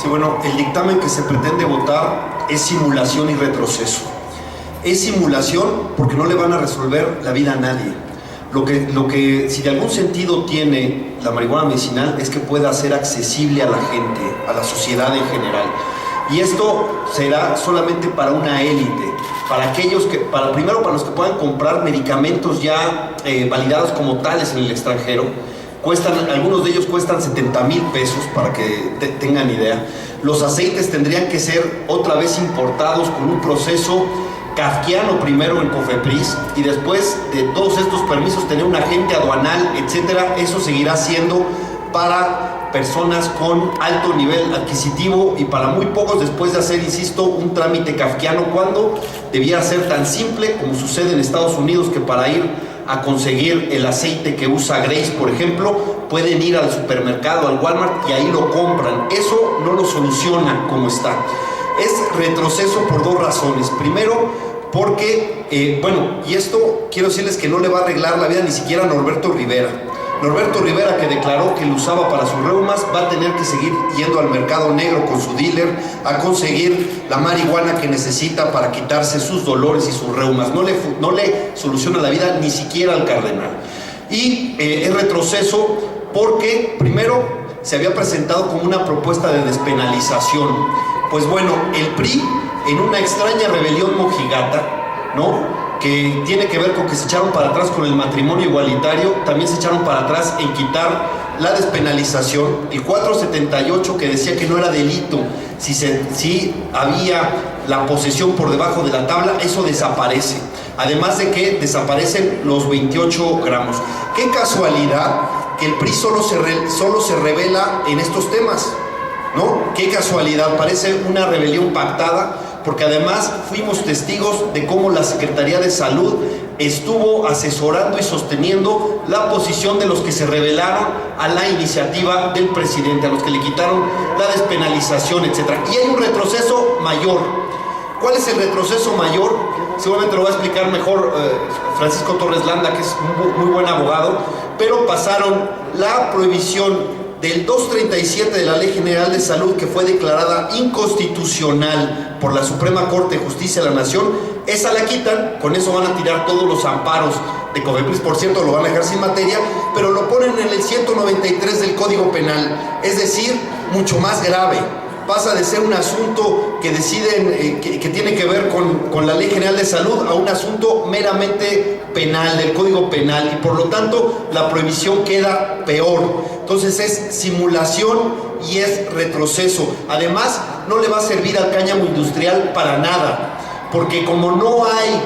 Sí, bueno, el dictamen que se pretende votar es simulación y retroceso. Es simulación porque no le van a resolver la vida a nadie. Lo que si de algún sentido tiene la marihuana medicinal es que pueda ser accesible a la gente, a la sociedad en general. Y esto será solamente para una élite, para aquellos que, primero para los que puedan comprar medicamentos ya validados como tales en el extranjero. Algunos de ellos cuestan 70,000 pesos, para que tengan idea. Los aceites tendrían que ser otra vez importados con un proceso kafkiano primero en COFEPRIS, y después de todos estos permisos tener un agente aduanal, etcétera. Eso seguirá siendo para personas con alto nivel adquisitivo y para muy pocos, después de hacer, insisto, un trámite kafkiano, cuando debía ser tan simple como sucede en Estados Unidos, que para ir a conseguir el aceite que usa Grace, por ejemplo, pueden ir al supermercado, al Walmart, y ahí lo compran. Eso no lo soluciona como está. Es retroceso por dos razones. Primero, porque, y esto quiero decirles que no le va a arreglar la vida ni siquiera a Norberto Rivera. Norberto Rivera, que declaró que lo usaba para sus reumas, va a tener que seguir yendo al mercado negro con su dealer a conseguir la marihuana que necesita para quitarse sus dolores y sus reumas. No le soluciona la vida ni siquiera al cardenal. Y es retroceso porque, primero, se había presentado como una propuesta de despenalización. Pues bueno, el PRI, en una extraña rebelión mojigata, ¿no?, que tiene que ver con que se echaron para atrás con el matrimonio igualitario, también se echaron para atrás en quitar la despenalización, el 478, que decía que no era delito si había la posesión por debajo de la tabla. Eso desaparece, además de que desaparecen los 28 gramos. Qué casualidad que el PRI solo se revela en estos temas, ¿no? Qué casualidad, parece una rebelión pactada, porque además fuimos testigos de cómo la Secretaría de Salud estuvo asesorando y sosteniendo la posición de los que se rebelaron a la iniciativa del presidente, a los que le quitaron la despenalización, etc. Y hay un retroceso mayor. ¿Cuál es el retroceso mayor? Seguramente lo va a explicar mejor Francisco Torres Landa, que es un muy buen abogado, pero pasaron la prohibición del 237 de la Ley General de Salud, que fue declarada inconstitucional por la Suprema Corte de Justicia de la Nación. Esa la quitan, con eso van a tirar todos los amparos de COFEPRIS, por cierto, lo van a dejar sin materia, pero lo ponen en el 193 del Código Penal, es decir, mucho más grave. Pasa de ser un asunto que deciden, que tiene que ver con la Ley General de Salud, a un asunto meramente penal, del Código Penal, y por lo tanto la prohibición queda peor. Entonces es simulación y es retroceso. Además, no le va a servir al cáñamo industrial para nada, porque como no hay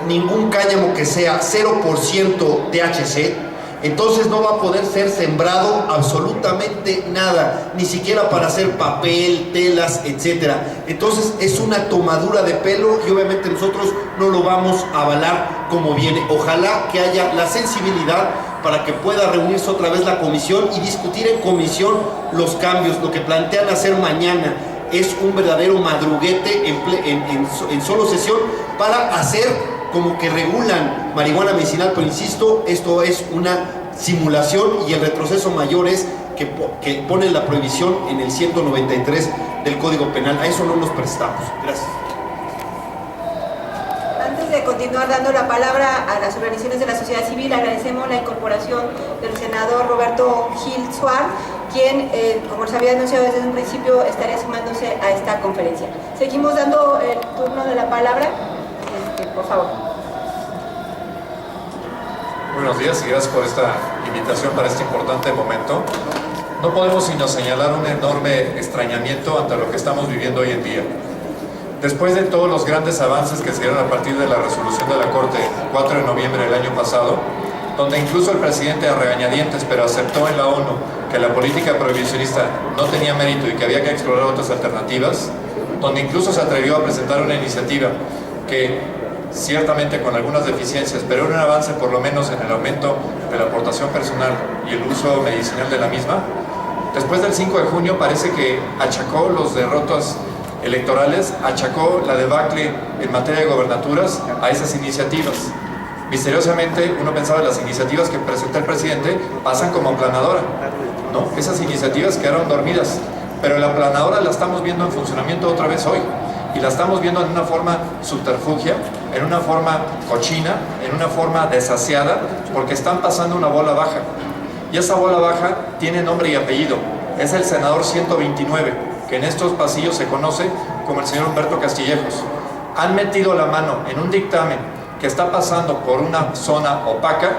ningún cáñamo que sea 0% THC, entonces no va a poder ser sembrado absolutamente nada, ni siquiera para hacer papel, telas, etc. Entonces es una tomadura de pelo, y obviamente nosotros no lo vamos a avalar como viene. Ojalá que haya la sensibilidad para que pueda reunirse otra vez la comisión y discutir en comisión los cambios. Lo que plantean hacer mañana es un verdadero madruguete en solo sesión para hacer como que regulan marihuana medicinal, pero insisto, esto es una simulación, y el retroceso mayor es que ponen la prohibición en el 193 del Código Penal. A eso no nos prestamos. Gracias. Antes de continuar dando la palabra a las organizaciones de la sociedad civil, agradecemos la incorporación del senador Roberto Gil Suar, quien, como les había anunciado desde un principio, estaría sumándose a esta conferencia. Seguimos dando el turno de la palabra. Por favor. Buenos días y gracias por esta invitación para este importante momento. No podemos sino señalar un enorme extrañamiento ante lo que estamos viviendo hoy en día. Después de todos los grandes avances que se dieron a partir de la resolución de la Corte 4 de noviembre del año pasado, donde incluso el presidente, a regañadientes, pero aceptó en la ONU que la política prohibicionista no tenía mérito y que había que explorar otras alternativas, donde incluso se atrevió a presentar una iniciativa que ciertamente con algunas deficiencias, pero un avance por lo menos en el aumento de la aportación personal y el uso medicinal de la misma. Después del 5 de junio parece que achacó los derrotas electorales, achacó la debacle en materia de gobernaturas a esas iniciativas. Misteriosamente uno pensaba que las iniciativas que presenta el presidente pasan como aplanadora, ¿no? Esas iniciativas quedaron dormidas. pero la planadora la estamos viendo en funcionamiento otra vez hoy, y la estamos viendo en una forma subterfugia, en una forma cochina, en una forma desasiada, porque están pasando una bola baja, y esa bola baja tiene nombre y apellido, es el senador 129, que en estos pasillos se conoce como el señor Humberto Castillejos. Han metido la mano en un dictamen que está pasando por una zona opaca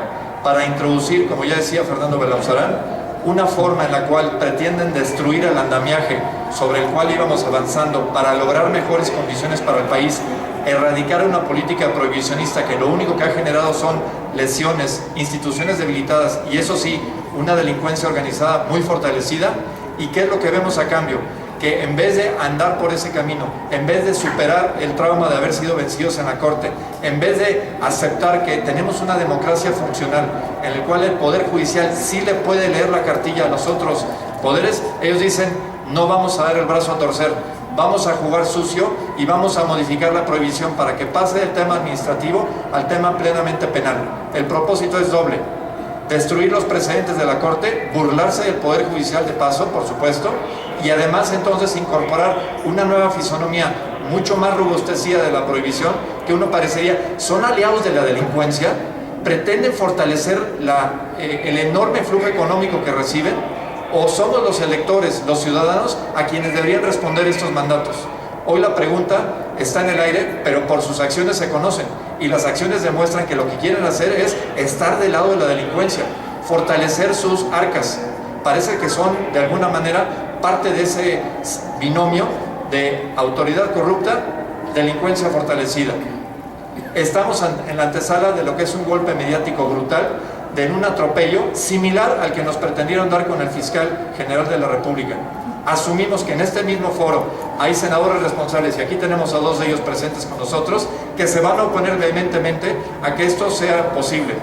para introducir, como ya decía Fernando Belauzarán, una forma en la cual pretenden destruir el andamiaje sobre el cual íbamos avanzando para lograr mejores condiciones para el país, erradicar una política prohibicionista que lo único que ha generado son lesiones, instituciones debilitadas y eso sí, una delincuencia organizada muy fortalecida. ¿Y qué es lo que vemos a cambio? Que en vez de andar por ese camino, en vez de superar el trauma de haber sido vencidos en la Corte, en vez de aceptar que tenemos una democracia funcional en la cual el Poder Judicial sí le puede leer la cartilla a los otros poderes, ellos dicen, no vamos a dar el brazo a torcer, vamos a jugar sucio y vamos a modificar la prohibición para que pase del tema administrativo al tema plenamente penal. El propósito es doble: destruir los precedentes de la Corte, burlarse del Poder Judicial de paso, por supuesto, y además entonces incorporar una nueva fisonomía mucho más robustecida de la prohibición, que uno parecería, son aliados de la delincuencia, pretenden fortalecer el enorme flujo económico que reciben, o somos los electores, los ciudadanos, a quienes deberían responder estos mandatos. Hoy la pregunta está en el aire, pero por sus acciones se conocen, y las acciones demuestran que lo que quieren hacer es estar del lado de la delincuencia, fortalecer sus arcas. Parece que son, de alguna manera, parte de ese binomio de autoridad corrupta, delincuencia fortalecida. Estamos en la antesala de lo que es un golpe mediático brutal, de un atropello similar al que nos pretendieron dar con el fiscal general de la República. Asumimos que en este mismo foro hay senadores responsables, y aquí tenemos a dos de ellos presentes con nosotros, que se van a oponer vehementemente a que esto sea posible.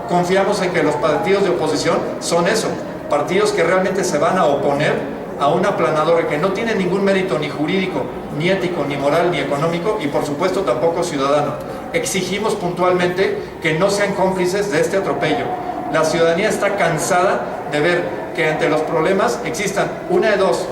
Confiamos en que los partidos de oposición son eso, partidos que realmente se van a oponer a una aplanadora que no tiene ningún mérito ni jurídico, ni ético, ni moral, ni económico, y por supuesto tampoco ciudadano. Exigimos puntualmente que no sean cómplices de este atropello. La ciudadanía está cansada de ver que ante los problemas existan una de dos,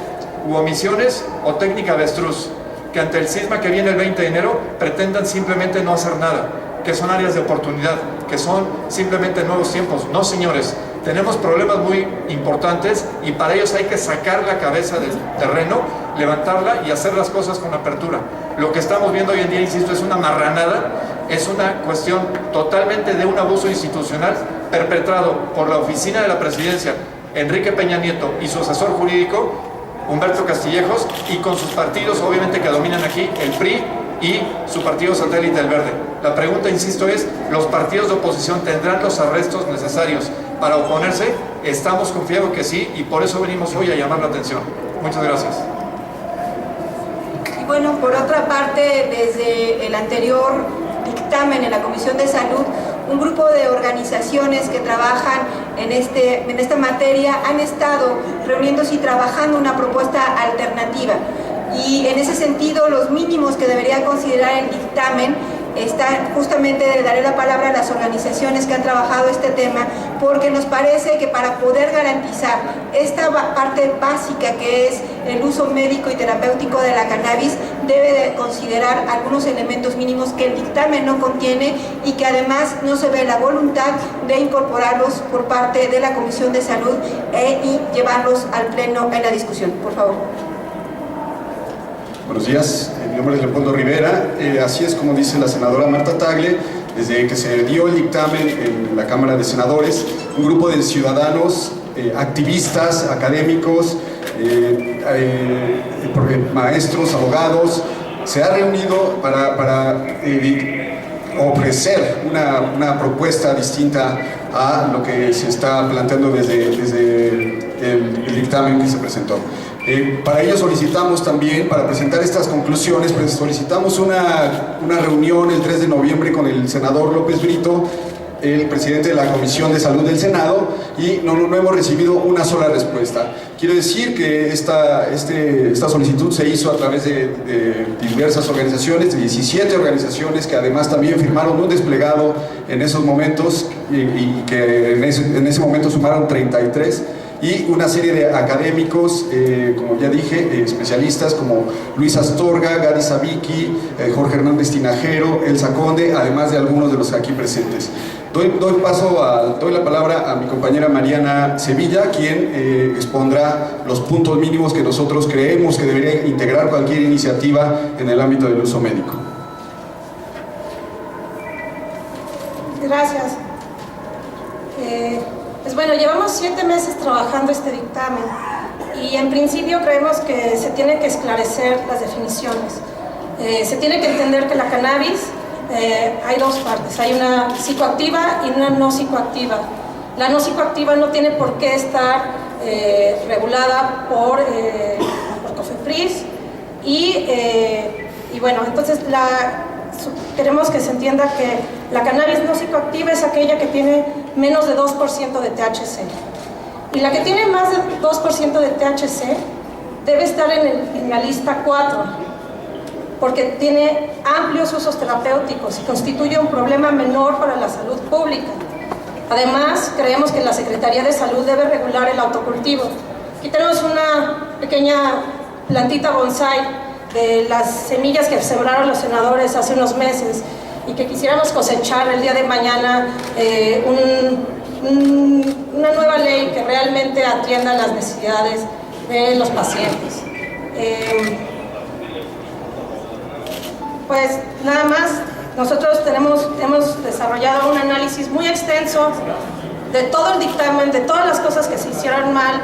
u omisiones o técnica avestruz, que ante el cisma que viene el 20 de enero pretendan simplemente no hacer nada, que son áreas de oportunidad, que son simplemente nuevos tiempos. No, señores, tenemos problemas muy importantes y para ellos hay que sacar la cabeza del terreno, levantarla y hacer las cosas con apertura. Lo que estamos viendo hoy en día, insisto, es una marranada, es una cuestión totalmente de un abuso institucional perpetrado por la oficina de la presidencia, Enrique Peña Nieto, y su asesor jurídico, Humberto Castillejos, y con sus partidos, obviamente, que dominan aquí, el PRI y su partido satélite, el Verde. La pregunta, insisto, es, ¿los partidos de oposición tendrán los arrestos necesarios para oponerse? Estamos confiados que sí, y por eso venimos hoy a llamar la atención. Muchas gracias. Y bueno, por otra parte, desde el anterior dictamen en la Comisión de Salud, un grupo de organizaciones que trabajan en esta materia han estado reuniéndose y trabajando una propuesta alternativa. Y en ese sentido, los mínimos que debería considerar el dictamen están justamente, le daré la palabra a las organizaciones que han trabajado este tema, porque nos parece que para poder garantizar esta parte básica que es el uso médico y terapéutico de la cannabis, debe de considerar algunos elementos mínimos que el dictamen no contiene y que además no se ve la voluntad de incorporarlos por parte de la Comisión de Salud y llevarlos al Pleno en la discusión. Por favor. Buenos días, mi nombre es Leopoldo Rivera. Así es como dice la senadora Marta Tagle, desde que se dio el dictamen en la Cámara de Senadores, un grupo de ciudadanos, activistas, académicos, maestros, abogados, se ha reunido para ofrecer una propuesta distinta a lo que se está planteando desde el dictamen que se presentó. Para ello solicitamos también, para presentar estas conclusiones, pues solicitamos una reunión el 3 de noviembre con el senador López Brito, el presidente de la Comisión de Salud del Senado, y no hemos recibido una sola respuesta. Quiero decir que esta solicitud se hizo a través de diversas organizaciones, de 17 organizaciones que además también firmaron un desplegado en esos momentos y que en ese momento sumaron 33, y una serie de académicos, como ya dije, especialistas como Luis Astorga, Gadi Sabiki, Jorge Hernández Tinajero, Elsa Conde, además de algunos de los aquí presentes. Doy la palabra a mi compañera Mariana Sevilla, quien expondrá los puntos mínimos que nosotros creemos que debería integrar cualquier iniciativa en el ámbito del uso médico. Gracias. Pues bueno, llevamos 7 meses trabajando este dictamen y en principio creemos que se tiene que esclarecer las definiciones. Se tiene que entender que la cannabis hay dos partes, hay una psicoactiva y una no psicoactiva. La no psicoactiva no tiene por qué estar regulada por COFEPRIS y bueno, entonces queremos que se entienda que la cannabis no psicoactiva es aquella que tiene menos de 2% de THC. Y la que tiene más de 2% de THC debe estar en la lista 4, porque tiene amplios usos terapéuticos y constituye un problema menor para la salud pública. Además, creemos que la Secretaría de Salud debe regular el autocultivo. Aquí tenemos una pequeña plantita bonsai de las semillas que sembraron los senadores hace unos meses y que quisiéramos cosechar el día de mañana una nueva ley que realmente atienda las necesidades de los pacientes. Pues nada más, nosotros hemos desarrollado un análisis muy extenso de todo el dictamen, de todas las cosas que se hicieron mal,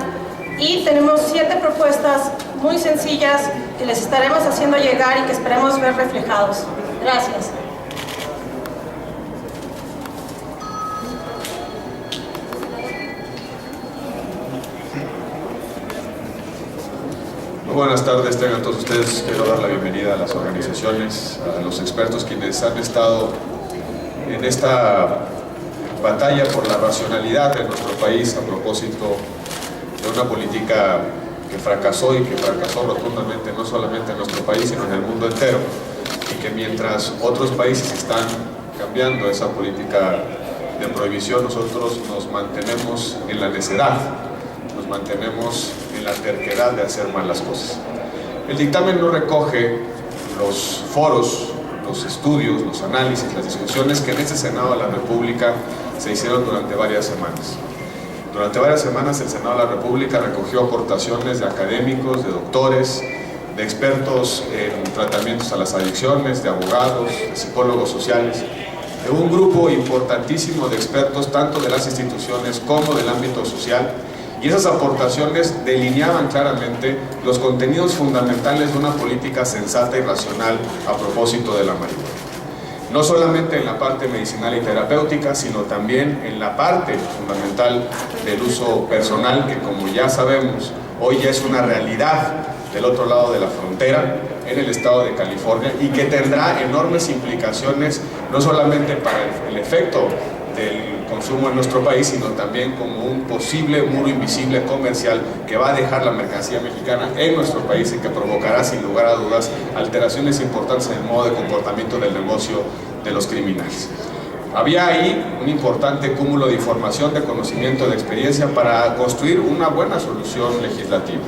y tenemos 7 propuestas muy sencillas que les estaremos haciendo llegar y que esperemos ver reflejados. Gracias. Buenas tardes, tengan todos ustedes. Quiero dar la bienvenida a las organizaciones, a los expertos quienes han estado en esta batalla por la racionalidad de nuestro país a propósito de una política que fracasó y que fracasó rotundamente no solamente en nuestro país sino en el mundo entero, y que mientras otros países están cambiando esa política de prohibición, nosotros nos mantenemos en la necedad, nos mantenemos en la terquedad de hacer mal las cosas. El dictamen no recoge los foros, los estudios, los análisis, las discusiones que en este Senado de la República se hicieron durante varias semanas. Durante varias semanas el Senado de la República recogió aportaciones de académicos, de doctores, de expertos en tratamientos a las adicciones, de abogados, de psicólogos sociales, de un grupo importantísimo de expertos tanto de las instituciones como del ámbito social, y esas aportaciones delineaban claramente los contenidos fundamentales de una política sensata y racional a propósito de la marihuana. No solamente en la parte medicinal y terapéutica, sino también en la parte fundamental del uso personal, que como ya sabemos, hoy ya es una realidad del otro lado de la frontera, en el estado de California, y que tendrá enormes implicaciones, no solamente para el efecto del consumo en nuestro país, sino también como un posible muro invisible comercial que va a dejar la mercancía mexicana en nuestro país y que provocará sin lugar a dudas alteraciones importantes en el modo de comportamiento del negocio de los criminales. Había ahí un importante cúmulo de información, de conocimiento, de experiencia para construir una buena solución legislativa,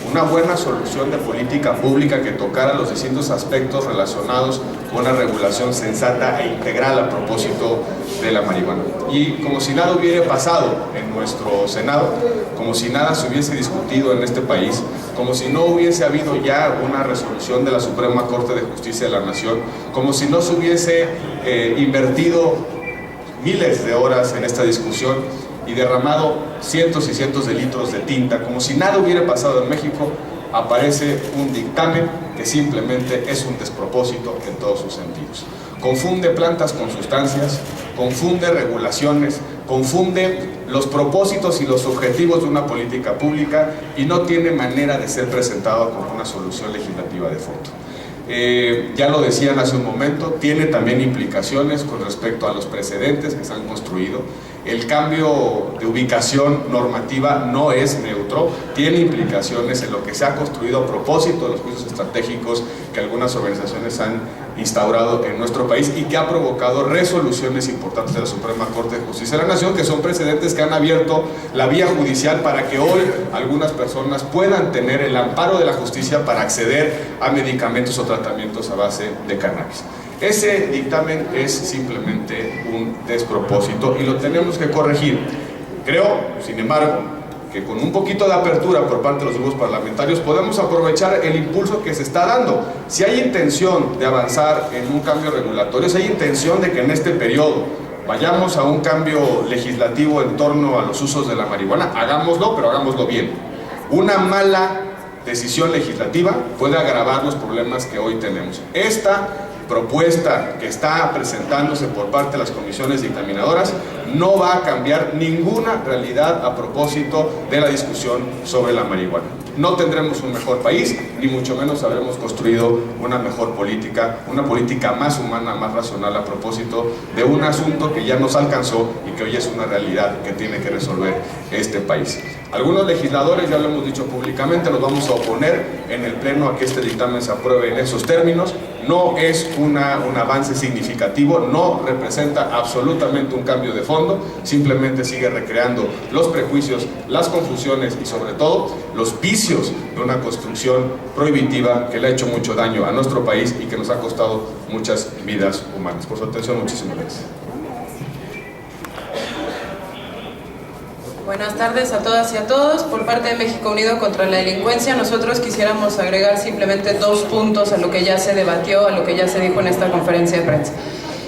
una buena solución de política pública que tocara los distintos aspectos relacionados con una regulación sensata e integral a propósito de la marihuana. Y como si nada hubiera pasado en nuestro Senado, como si nada se hubiese discutido en este país, como si no hubiese habido ya una resolución de la Suprema Corte de Justicia de la Nación, como si no se hubiese invertido miles de horas en esta discusión y derramado cientos y cientos de litros de tinta, como si nada hubiera pasado en México, aparece un dictamen que simplemente es un despropósito en todos sus sentidos. Confunde plantas con sustancias, confunde regulaciones, confunde los propósitos y los objetivos de una política pública y no tiene manera de ser presentado como una solución legislativa de fondo. Ya lo decían hace un momento, tiene también implicaciones con respecto a los precedentes que se han construido. El cambio de ubicación normativa no es neutro, tiene implicaciones en lo que se ha construido a propósito de los juicios estratégicos que algunas organizaciones han instaurado en nuestro país y que ha provocado resoluciones importantes de la Suprema Corte de Justicia de la Nación, que son precedentes que han abierto la vía judicial para que hoy algunas personas puedan tener el amparo de la justicia para acceder a medicamentos o tratamientos a base de cannabis. Ese dictamen es simplemente un despropósito y lo tenemos que corregir. Creo, sin embargo, que con un poquito de apertura por parte de los grupos parlamentarios podemos aprovechar el impulso que se está dando. Si hay intención de avanzar en un cambio regulatorio, si hay intención de que en este periodo vayamos a un cambio legislativo en torno a los usos de la marihuana, hagámoslo, pero hagámoslo bien. Una mala decisión legislativa puede agravar los problemas que hoy tenemos. Esta propuesta que está presentándose por parte de las comisiones dictaminadoras no va a cambiar ninguna realidad a propósito de la discusión sobre la marihuana. No tendremos un mejor país, ni mucho menos habremos construido una mejor política, una política más humana, más racional a propósito de un asunto que ya nos alcanzó y que hoy es una realidad que tiene que resolver este país. Algunos legisladores, ya lo hemos dicho públicamente, nos vamos a oponer en el Pleno a que este dictamen se apruebe en esos términos. No es un avance significativo, no representa absolutamente un cambio de fondo, simplemente sigue recreando los prejuicios, las confusiones y sobre todo los vicios de una construcción prohibitiva que le ha hecho mucho daño a nuestro país y que nos ha costado muchas vidas humanas. Por su atención, muchísimas gracias. Buenas tardes a todas y a todos. Por parte de México Unido contra la Delincuencia, nosotros quisiéramos agregar simplemente 2 puntos a lo que ya se debatió, a lo que ya se dijo en esta conferencia de prensa.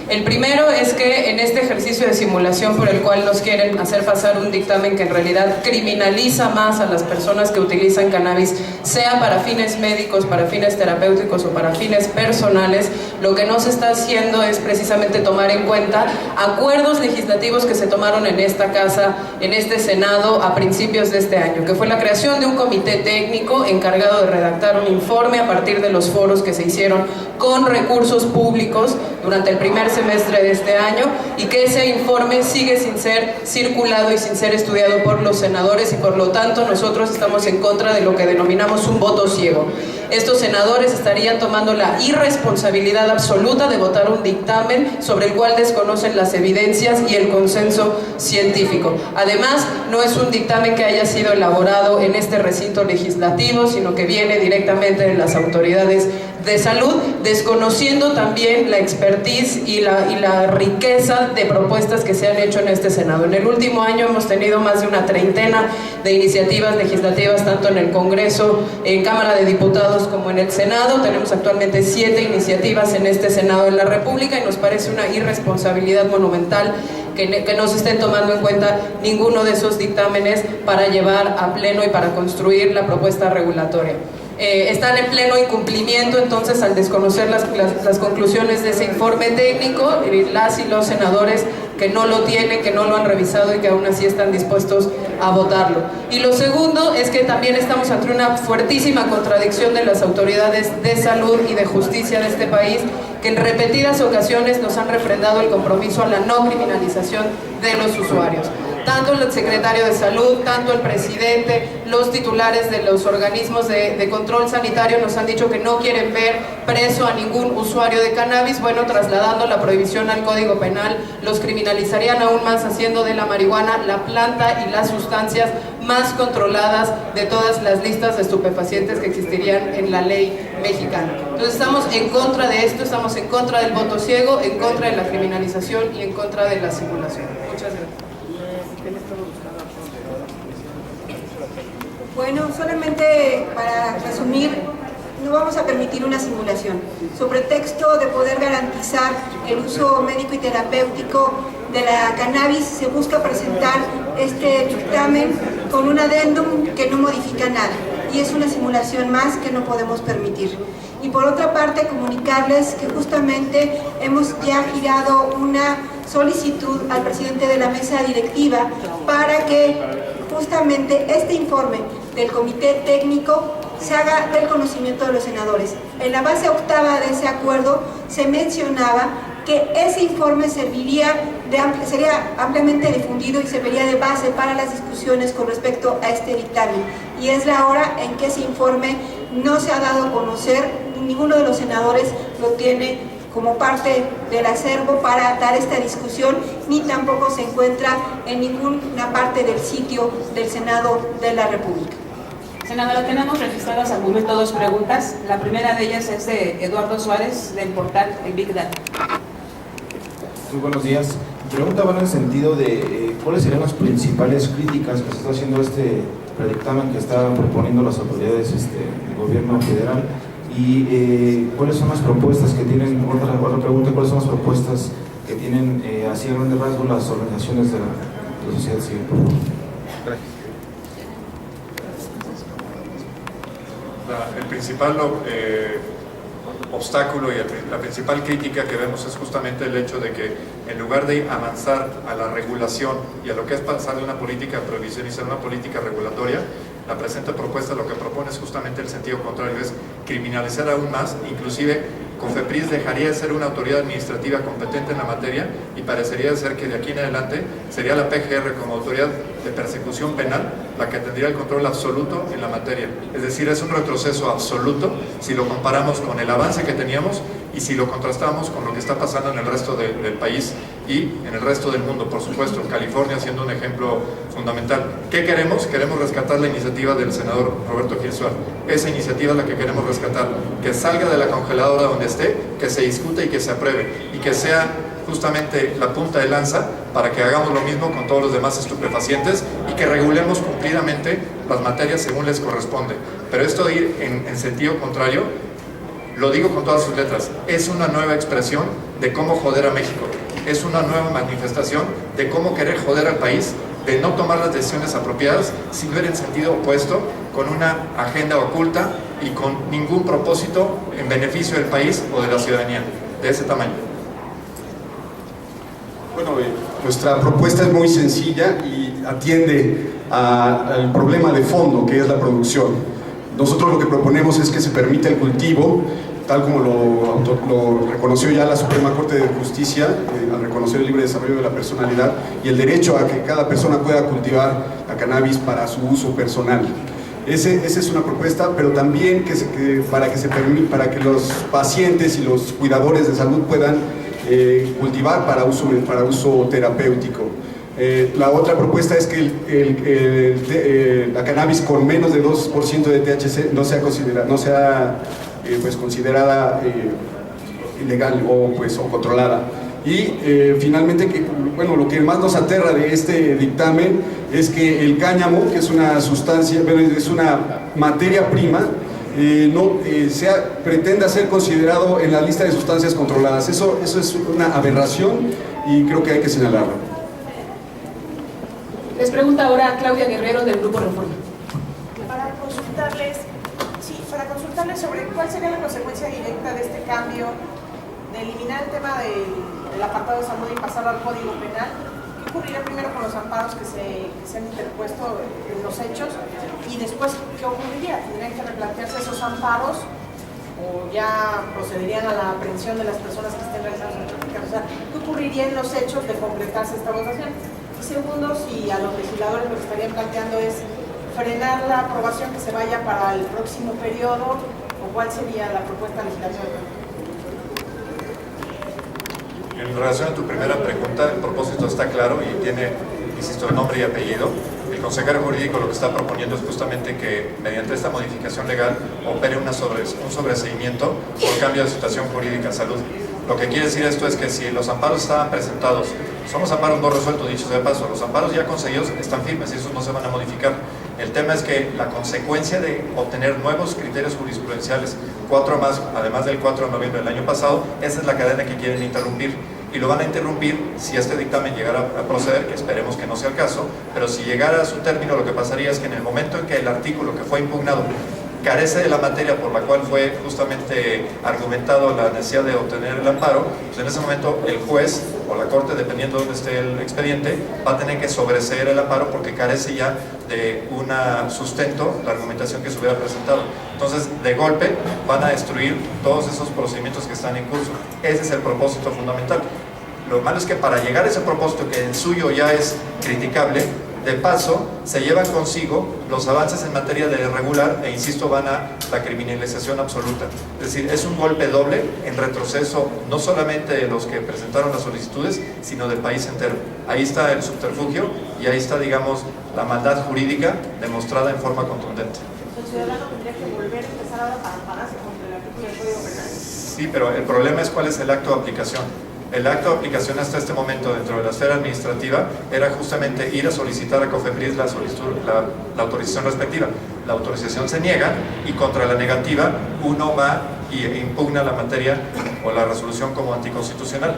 El primero es que en este ejercicio de simulación por el cual nos quieren hacer pasar un dictamen que en realidad criminaliza más a las personas que utilizan cannabis, sea para fines médicos, para fines terapéuticos o para fines personales, lo que no se está haciendo es precisamente tomar en cuenta acuerdos legislativos que se tomaron en esta casa, en este Senado a principios de este año, que fue la creación de un comité técnico encargado de redactar un informe a partir de los foros que se hicieron con recursos públicos durante el primer semestre de este año, y que ese informe sigue sin ser circulado y sin ser estudiado por los senadores, y por lo tanto nosotros estamos en contra de lo que denominamos un voto ciego. Estos senadores estarían tomando la irresponsabilidad absoluta de votar un dictamen sobre el cual desconocen las evidencias y el consenso científico. Además, no es un dictamen que haya sido elaborado en este recinto legislativo, sino que viene directamente de las autoridades de salud, desconociendo también la expertise y la riqueza de propuestas que se han hecho en este Senado. En el último año hemos tenido más de una treintena de iniciativas legislativas, tanto en el Congreso, en Cámara de Diputados, como en el Senado. Tenemos actualmente 7 iniciativas en este Senado de la República, y nos parece una irresponsabilidad monumental que no se estén tomando en cuenta ninguno de esos dictámenes para llevar a pleno y para construir la propuesta regulatoria. Están en pleno incumplimiento, entonces, al desconocer las conclusiones de ese informe técnico, las y los senadores que no lo tienen, que no lo han revisado y que aún así están dispuestos a votarlo. Y lo segundo es que también estamos ante una fuertísima contradicción de las autoridades de salud y de justicia de este país, que en repetidas ocasiones nos han refrendado el compromiso a la no criminalización de los usuarios. Tanto el secretario de Salud, tanto el presidente, los titulares de los organismos de control sanitario nos han dicho que no quieren ver preso a ningún usuario de cannabis. Bueno, trasladando la prohibición al Código Penal, los criminalizarían aún más, haciendo de la marihuana la planta y las sustancias más controladas de todas las listas de estupefacientes que existirían en la ley mexicana. Entonces estamos en contra de esto, estamos en contra del voto ciego, en contra de la criminalización y en contra de la simulación. Muchas gracias. Bueno, solamente para resumir, no vamos a permitir una simulación. Sobre pretexto de poder garantizar el uso médico y terapéutico de la cannabis, se busca presentar este dictamen con un adendum que no modifica nada, y es una simulación más que no podemos permitir. Y por otra parte, comunicarles que justamente hemos ya girado una solicitud al presidente de la mesa directiva para que justamente este informe del comité técnico se haga del conocimiento de los senadores. En la base octava de ese acuerdo se mencionaba que ese informe sería ampliamente difundido y serviría de base para las discusiones con respecto a este dictamen. Y es la hora en que ese informe no se ha dado a conocer, ninguno de los senadores lo tiene como parte del acervo para dar esta discusión, ni tampoco se encuentra en ninguna parte del sitio del Senado de la República. Senadora, tenemos registradas al momento 2 preguntas. La primera de ellas es de Eduardo Suárez, del portal El Big Data. Muy buenos días. Mi pregunta va en el sentido de cuáles serían las principales críticas que se está haciendo a este predictamen que están proponiendo las autoridades del gobierno federal y cuáles son las propuestas que tienen, otra pregunta, cuáles son las propuestas que tienen así a grandes rasgos las organizaciones de la sociedad civil. Gracias. El principal obstáculo y la principal crítica que vemos es justamente el hecho de que en lugar de avanzar a la regulación y a lo que es pasar de una política de prohibición y ser una política regulatoria, la presente propuesta lo que propone es justamente el sentido contrario, es criminalizar aún más, inclusive COFEPRIS dejaría de ser una autoridad administrativa competente en la materia y parecería ser que de aquí en adelante sería la PGR como autoridad de persecución penal la que tendría el control absoluto en la materia. Es decir, es un retroceso absoluto si lo comparamos con el avance que teníamos y si lo contrastamos con lo que está pasando en el resto del país y en el resto del mundo, por supuesto, California siendo un ejemplo fundamental. ¿Qué queremos? Queremos rescatar la iniciativa del senador Roberto Gil Suar. Esa iniciativa es la que queremos rescatar, que salga de la congeladora donde esté, que se discute y que se apruebe y que sea justamente la punta de lanza para que hagamos lo mismo con todos los demás estupefacientes y que regulemos cumplidamente las materias según les corresponde. Pero esto de ir en sentido contrario, lo digo con todas sus letras, es una nueva expresión de cómo joder a México, es una nueva manifestación de cómo querer joder al país, de no tomar las decisiones apropiadas, sin ver en sentido opuesto, con una agenda oculta y con ningún propósito en beneficio del país o de la ciudadanía, de ese tamaño. Bueno, nuestra propuesta es muy sencilla y atiende al problema de fondo, que es la producción. Nosotros lo que proponemos es que se permita el cultivo, tal como lo reconoció ya la Suprema Corte de Justicia, al reconocer el libre desarrollo de la personalidad y el derecho a que cada persona pueda cultivar la cannabis para su uso personal. Esa es una propuesta, pero también para que los pacientes y los cuidadores de salud puedan cultivar para uso terapéutico. La otra propuesta es que la cannabis con menos de 2% de THC no sea considerada ilegal o controlada. Y finalmente, lo que más nos aterra de este dictamen es que el cáñamo, que es una sustancia, es una materia prima, pretenda ser considerado en la lista de sustancias controladas. Eso es una aberración y creo que hay que señalarlo. Les pregunta ahora Claudia Guerrero del Grupo Reforma. Para consultarles sobre cuál sería la consecuencia directa de este cambio, de eliminar el tema del apartado de salud y pasar al Código Penal. ¿Qué ocurriría primero con los amparos que se han interpuesto en los hechos? Y después, ¿qué ocurriría? ¿Tendrían que replantearse esos amparos o ya procederían a la aprehensión de las personas que estén realizando las prácticas? O sea, ¿qué ocurriría en los hechos de concretarse esta votación? Y segundo, si a los legisladores lo que estarían planteando es frenar la aprobación que se vaya para el próximo periodo, o cuál sería la propuesta legislativa. En relación a tu primera pregunta, el propósito está claro y tiene, insisto, nombre y apellido. El consejero jurídico lo que está proponiendo es justamente que mediante esta modificación legal opere un sobreseimiento por cambio de situación jurídica en salud. Lo que quiere decir esto es que si los amparos estaban presentados, son los amparos no resueltos, dicho sea de paso, los amparos ya conseguidos están firmes y esos no se van a modificar. El tema es que la consecuencia de obtener nuevos criterios jurisprudenciales, 4 más, además del 4 de noviembre del año pasado, esa es la cadena que quieren interrumpir. Y lo van a interrumpir si este dictamen llegara a proceder, que esperemos que no sea el caso, pero si llegara a su término, lo que pasaría es que en el momento en que el artículo que fue impugnado carece de la materia por la cual fue justamente argumentado la necesidad de obtener el amparo, pues en ese momento el juez o la corte, dependiendo de donde esté el expediente, va a tener que sobreseer el amparo porque carece ya de un sustento la argumentación que se hubiera presentado. Entonces, de golpe, van a destruir todos esos procedimientos que están en curso. Ese es el propósito fundamental. Lo malo es que para llegar a ese propósito, que en suyo ya es criticable, de paso se llevan consigo los avances en materia de regular e, insisto, van a la criminalización absoluta. Es decir, es un golpe doble en retroceso, no solamente de los que presentaron las solicitudes, sino del país entero. Ahí está el subterfugio y ahí está, digamos, la maldad jurídica demostrada en forma contundente. El ciudadano tendría que volver a empezar ahora para ampararse contra el artículo del Código Penal. Sí, pero el problema es cuál es el acto de aplicación. El acto de aplicación hasta este momento dentro de la esfera administrativa era justamente ir a solicitar a COFEPRIS la autorización respectiva. La autorización se niega y contra la negativa uno va y impugna la materia o la resolución como anticonstitucional.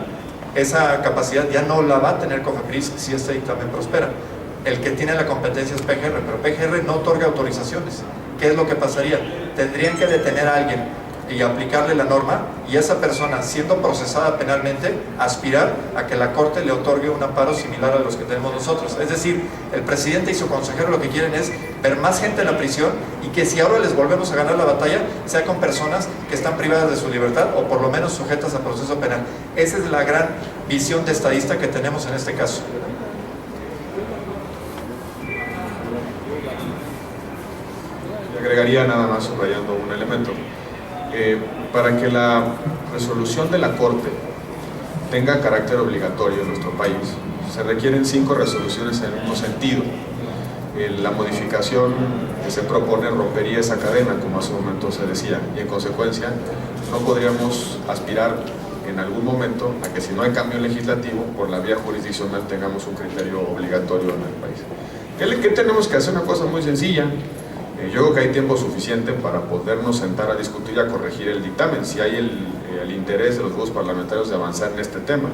Esa capacidad ya no la va a tener COFEPRIS si este dictamen prospera. El que tiene la competencia es PGR, pero PGR no otorga autorizaciones. ¿Qué es lo que pasaría? Tendrían que detener a alguien y aplicarle la norma, y esa persona, siendo procesada penalmente, aspirar a que la Corte le otorgue un amparo similar a los que tenemos nosotros. Es decir, el presidente y su consejero lo que quieren es ver más gente en la prisión, y que si ahora les volvemos a ganar la batalla, sea con personas que están privadas de su libertad o por lo menos sujetas a proceso penal. Esa es la gran visión de estadista que tenemos en este caso. Y agregaría nada más subrayando un elemento. Para que la resolución de la Corte tenga carácter obligatorio en nuestro país, se requieren 5 resoluciones en el mismo sentido. La modificación que se propone rompería esa cadena, como hace un momento se decía, y en consecuencia no podríamos aspirar en algún momento a que, si no hay cambio legislativo, por la vía jurisdiccional tengamos un criterio obligatorio en el país. ¿Qué tenemos que hacer? Una cosa muy sencilla. Yo creo que hay tiempo suficiente para podernos sentar a discutir y a corregir el dictamen, si hay el interés de los grupos parlamentarios de avanzar en este tema.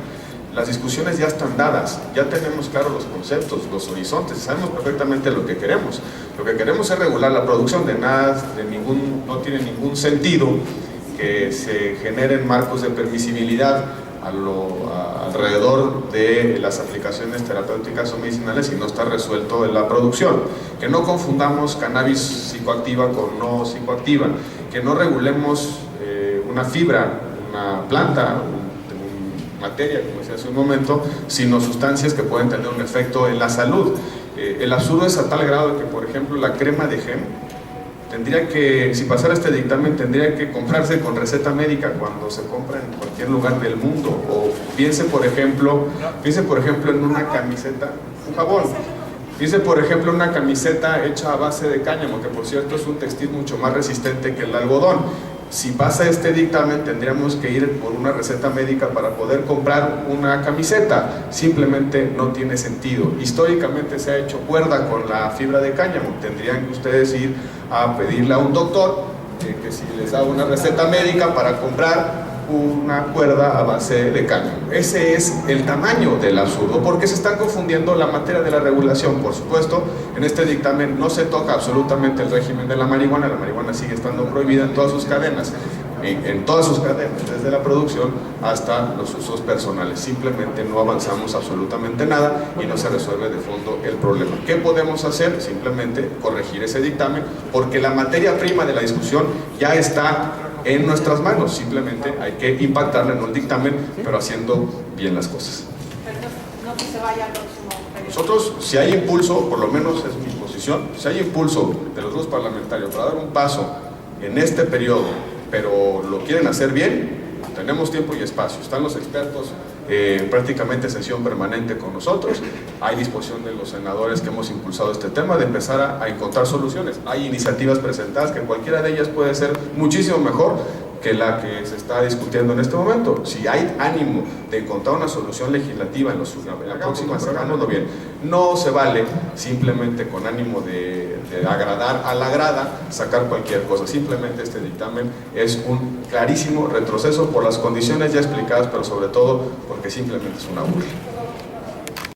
Las discusiones ya están dadas, ya tenemos claros los conceptos, los horizontes, sabemos perfectamente lo que queremos. Lo que queremos es regular la producción, no tiene ningún sentido que se generen marcos de permisibilidad alrededor de las aplicaciones terapéuticas o medicinales y no está resuelto en la producción. Que no confundamos cannabis psicoactiva con no psicoactiva, que no regulemos una fibra, una planta, materia, como decía hace un momento, sino sustancias que pueden tener un efecto en la salud. El absurdo es a tal grado que, por ejemplo, la crema de gem tendría que, si pasara este dictamen, tendría que comprarse con receta médica cuando se compra en cualquier lugar del mundo. O piense por ejemplo en una camiseta, un jabón. Piense por ejemplo en una camiseta hecha a base de cáñamo, que por cierto es un textil mucho más resistente que el algodón. Si pasa este dictamen, tendríamos que ir por una receta médica para poder comprar una camiseta. Simplemente no tiene sentido. Históricamente se ha hecho cuerda con la fibra de cáñamo. Tendrían que ustedes ir a pedirle a un doctor que si les da una receta médica para comprar una cuerda a base de cáñamo. Ese es el tamaño del absurdo, porque se están confundiendo la materia de la regulación. Por supuesto, en este dictamen no se toca absolutamente el régimen de la marihuana sigue estando prohibida en todas sus cadenas, desde la producción hasta los usos personales. Simplemente no avanzamos absolutamente nada y no se resuelve de fondo el problema. ¿Qué podemos hacer? Simplemente corregir ese dictamen, porque la materia prima de la discusión ya está en nuestras manos. Simplemente hay que impactarle en un dictamen, pero haciendo bien las cosas. Pero no que se vaya al próximo periodo. Nosotros, si hay impulso, por lo menos es mi posición, si hay impulso de los grupos parlamentarios para dar un paso en este periodo, pero lo quieren hacer bien, tenemos tiempo y espacio. Están los expertos prácticamente en sesión permanente con nosotros. Hay disposición de los senadores que hemos impulsado este tema de empezar a encontrar soluciones. Hay iniciativas presentadas que cualquiera de ellas puede ser muchísimo mejor que la que se está discutiendo en este momento. Si hay ánimo de encontrar una solución legislativa en la próxima, hagámoslo bien. No se vale simplemente con ánimo de agradar a la grada sacar cualquier cosa. Simplemente este dictamen es un clarísimo retroceso por las condiciones ya explicadas, pero sobre todo porque simplemente es una burla.